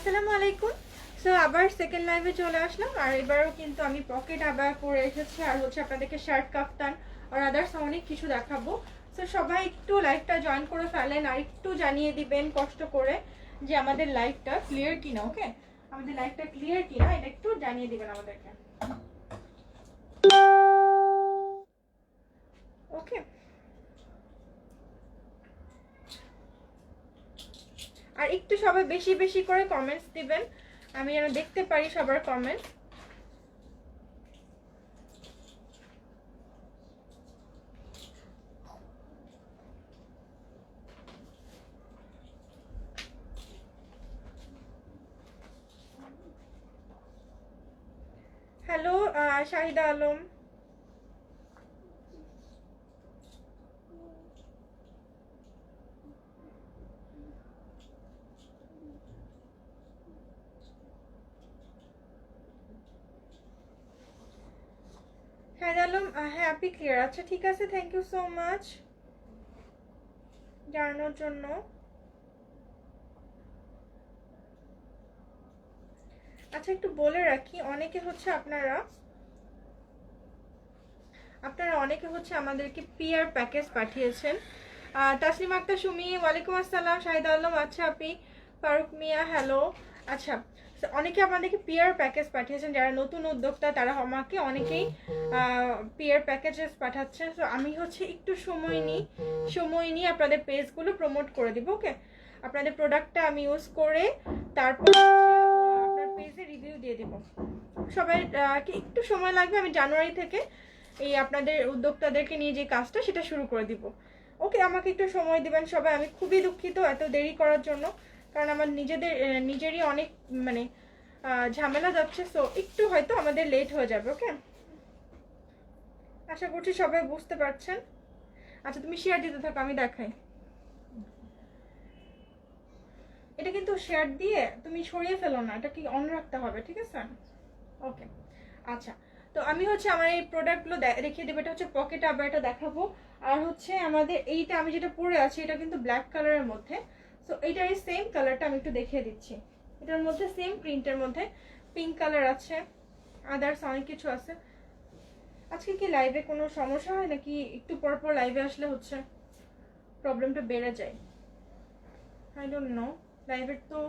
আসসালামু আলাইকুম। সো আবার সেকেন্ড লাইভে চলে আসলাম, আর এবারও কিন্তু আমি পকেট আবার পরে এসেছি, আর হচ্ছে আপনাদেরকে শার্ট কাফতান আর আদার্স অনেক কিছু দেখাবো। সো সবাই একটু লাইভটা জয়েন করে ফেলেন আর একটু জানিয়ে দিবেন কষ্ট করে যে আমাদের লাইভটা ক্লিয়ার কিনা। ওকে, আমাদের লাইভটা ক্লিয়ার কিনা এটা একটু জানিয়ে দিবেন আমাদেরকে। ওকে, আর একটু সবাই বেশি বেশি করে কমেন্টস দিবেন, আমি যেন দেখতে পারি সবার কমেন্টস। হ্যালো শাহিদা আলম, হ্যাঁ আলম, হ্যাঁ আপনি ক্লিয়ার। আচ্ছা ঠিক আছে, থ্যাংক ইউ সো মাচ জানানোর জন্য। আচ্ছা একটু বলে রাখি, অনেকে হচ্ছে আপনারা অনেকে হচ্ছে আমাদেরকে পিআর প্যাকেজ পাঠিয়েছেন। তাসলিমা আক্তার সুমি, ওয়ালাইকুম আসসালাম। শাহিদা আলম, আচ্ছা আপনি। ফারুক মিয়া, হ্যালো। আচ্ছা, অনেকে আমাদেরকে পিআর প্যাকেজ পাঠিয়েছেন, যারা নতুন উদ্যোক্তা তারা আমাকে অনেকেই পিআর প্যাকেজেস পাঠাচ্ছেন। তো আমি হচ্ছে একটু সময় নিয়ে আপনাদের পেজগুলো প্রমোট করে দিব। ওকে, আপনাদের প্রোডাক্টটা আমি ইউজ করে তারপর আপনার পেজে রিভিউ দিয়ে দিব। সবাই একটু সময় লাগবে, আমি জানুয়ারি থেকে এই আপনাদের উদ্যোক্তাদেরকে নিয়ে যে কাজটা সেটা শুরু করে দিব। ওকে, আমাকে একটু সময় দিবেন সবাই। আমি খুবই দুঃখিত এত দেরি করার জন্য, কারণ আমার নিজেরই অনেক মানে ঝামেলা যাচ্ছে। সো একটু হয়তো আমাদের লেট হয়ে যাবে। ওকে, আশা করছি সবাই বুঝতে পারছেন। আচ্ছা তুমি শেয়ার দিতে থাকো, আমি দেখাই। এটা কিন্তু শেয়ার দিয়ে তুমি সরিয়ে ফেলো না, এটা কি অন রাখতে হবে, ঠিক আছে? ওকে, আচ্ছা। তো আমি হচ্ছে আমার এই প্রোডাক্টগুলো দেখিয়ে দেবো। এটা হচ্ছে পকেট আবার, এটা দেখাবো। আর হচ্ছে আমাদের এইটা আমি যেটা পরে আছি এটা কিন্তু ব্ল্যাক কালারের মধ্যে। সো এইটার এই সেম কালারটা আমি একটু দেখিয়ে দিচ্ছি। এটার মধ্যে সেম প্রিন্টের মধ্যে পিঙ্ক কালার আছে, আদার্স অনেক কিছু আছে। আজকে কি লাইভে কোনো সমস্যা হয় নাকি একটু পর পর লাইভে আসলে হচ্ছে প্রবলেমটা বেড়ে যায়? I don't know. লাইভের তো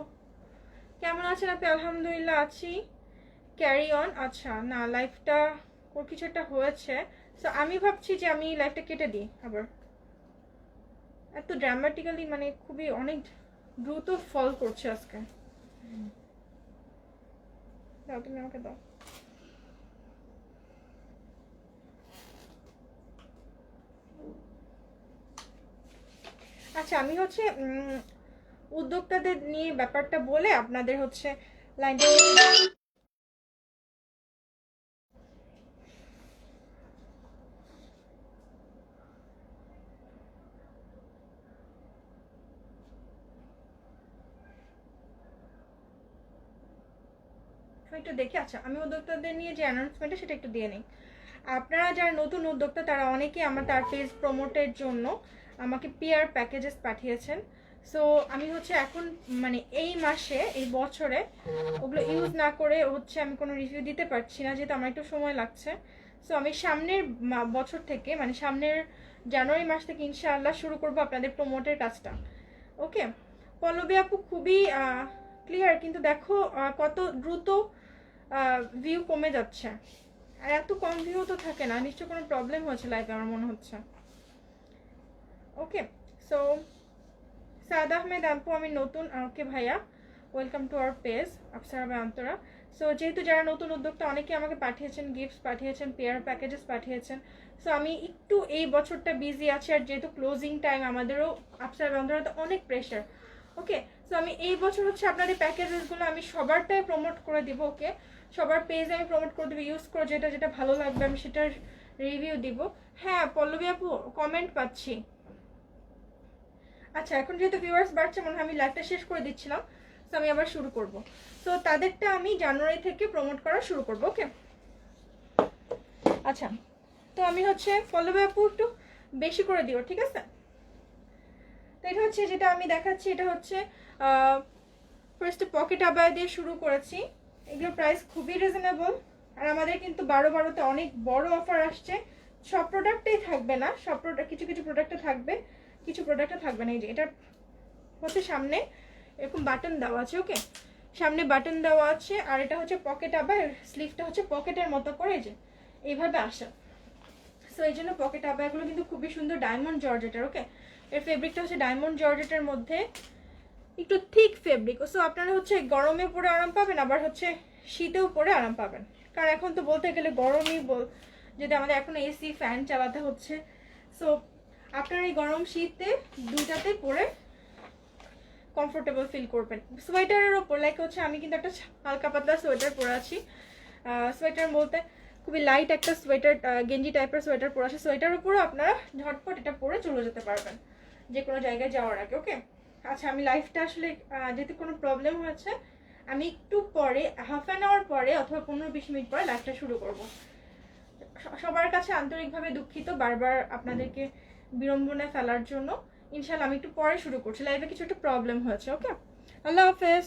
কেমন আছেন আপনি? আলহামদুলিল্লাহ আছি, ক্যারি অন। আচ্ছা না, লাইফটা ওর কিছু একটা হয়েছে। সো আমি ভাবছি যে আমি লাইফটা কেটে দিই আবার। এত ড্রামাটিক্যালি মানে খুবই অনেক দ্রুত ফল করছে আজকে। দাও, তুমি আমাকে দাও। আচ্ছা আমি হচ্ছে উদ্যোক্তাদের নিয়ে ব্যাপারটা বলে আপনাদের হচ্ছে লাইনটা একটু দেখি। আচ্ছা আমি উদ্যোক্তাদের নিয়ে যে অ্যানাউন্সমেন্টটা সেটা একটু দিয়ে নিই। আপনারা যারা নতুন উদ্যোক্তা তারা অনেকেই আমার তার পেজ প্রমোটের জন্য আমাকে পিআর প্যাকেজেস পাঠিয়েছেন। সো আমি হচ্ছে এখন মানে এই মাসে এই বছরে ওগুলো ইউজ না করে হচ্ছে আমি কোনো রিভিউ দিতে পারছি না, যেহেতু আমার একটু সময় লাগছে। সো আমি সামনের বছর থেকে মানে সামনের জানুয়ারি মাস থেকে ইনশাআল্লাহ শুরু করব আপনাদের প্রমোটের কাজটা। ওকে, পল্লবী আপু খুবই ক্লিয়ার, কিন্তু দেখো কত দ্রুত ভিউ কমে যাচ্ছে। আর এত কম ভিউ তো থাকে না, নিশ্চয় কোনো প্রবলেম হয়েছে লাইভে আমার মনে হচ্ছে। ওকে, সো সাদ আহমেদ আপু, আমি নতুন। ওকে ভাইয়া, welcome to our page Afsara Bayontora. So যেহেতু যারা নতুন উদ্যোক্তা অনেকে আমাকে পাঠিয়েছেন, গিফটস পাঠিয়েছেন, পেয়ার প্যাকেজেস পাঠিয়েছেন। সো আমি একটু এই বছরটা বিজি আছি, আর যেহেতু ক্লোজিং টাইম আমাদেরও আফসারা বায়ন্তরাতে অনেক প্রেশার। ওকে, সো আমি এই বছর হচ্ছে আপনাদের প্যাকেজেসগুলো আমি সবারটাই প্রমোট করে দিব। ওকে, সবার পেজ আমি প্রমোট করে দেবো, ইউজ করে যেটা যেটা ভালো লাগবে আমি সেটার রিভিউ দিব। হ্যাঁ পল্লবী আপু, কমেন্ট পাচ্ছি। আচ্ছা এখন যেহেতু ভিউয়ার্স বাড়ছে, মনে হয় আমি লাইভটা শেষ করে দিচ্ছিলাম। তো আমি আবার শুরু করব। তো তাদেরটা আমি জানুয়ারি থেকে প্রমোট করা শুরু করব। ওকে, আচ্ছা তো আমি হচ্ছে পল্লবী আপু একটু বেশি করে দিও, ঠিক আছে? তো এটা হচ্ছে যেটা আমি দেখাচ্ছি, এটা হচ্ছে ফার্স্টে পকেট আবায়া দিয়ে শুরু করেছি। এগুলোর প্রাইস খুবই রিজনেবল, আর আমাদের কিন্তু 12/12-তে অনেক বড় অফার আসছে। সব প্রোডাক্টেই থাকবে না, সব প্রোডাক্ট কিছু কিছু প্রোডাক্টে থাকবে, কিছু প্রোডাক্টে থাকবে না। এই যে এটা হচ্ছে সামনে এরকম বাটন দেওয়া আছে, ওকে, সামনে বাটন দেওয়া আছে। আর এটা হচ্ছে পকেট আবায়া, স্লিভটা হচ্ছে পকেটের মতো করে যে এইভাবে আসে। সো এই জন্য পকেট আবায়াগুলো কিন্তু খুবই সুন্দর, ডায়মন্ড জর্জেটের, ওকে। এর ফেব্রিকটা হচ্ছে ডায়মন্ড জর্জেটের মধ্যে একটু থিক ফেব্রিক। সো আপনারা হচ্ছে গরমে পরে আরাম পাবেন, আবার হচ্ছে শীতেও পরে আরাম পাবেন। কারণ এখন তো বলতে গেলে গরমই যদি আমাদের এখন এসি ফ্যান চালাতে হচ্ছে। সো আপনারা এই গরম শীতে দুইটাতে পরে কমফোর্টেবল ফিল করবেন। সোয়েটারের ওপর লাইক হচ্ছে আমি কিন্তু একটা হালকা পাতলা সোয়েটার পরে আছি। সোয়েটার বলতে খুবই লাইট একটা সোয়েটার, গেঞ্জি টাইপের সোয়েটার পরে আছে। সোয়েটারের উপরও আপনারা ঝটপট এটা পরে চলে যেতে পারবেন যে কোনো জায়গায় যাওয়ার আগে, ওকে। আচ্ছা, আমি লাইফটা আসলে যেহেতু কোনো প্রবলেম হয়েছে, আমি একটু পরে হাফ অ্যান আওয়ার পরে অথবা 15-20 মিনিট পরে লাইফটা শুরু করব। সবার কাছে আন্তরিকভাবে দুঃখিত বারবার আপনাদেরকে বিড়ম্বনায় ফেলার জন্য। ইনশাল্লাহ আমি একটু পরে শুরু করছি, লাইভে কিছু একটা প্রবলেম হয়েছে, ওকে। আল্লাহ হাফেজ।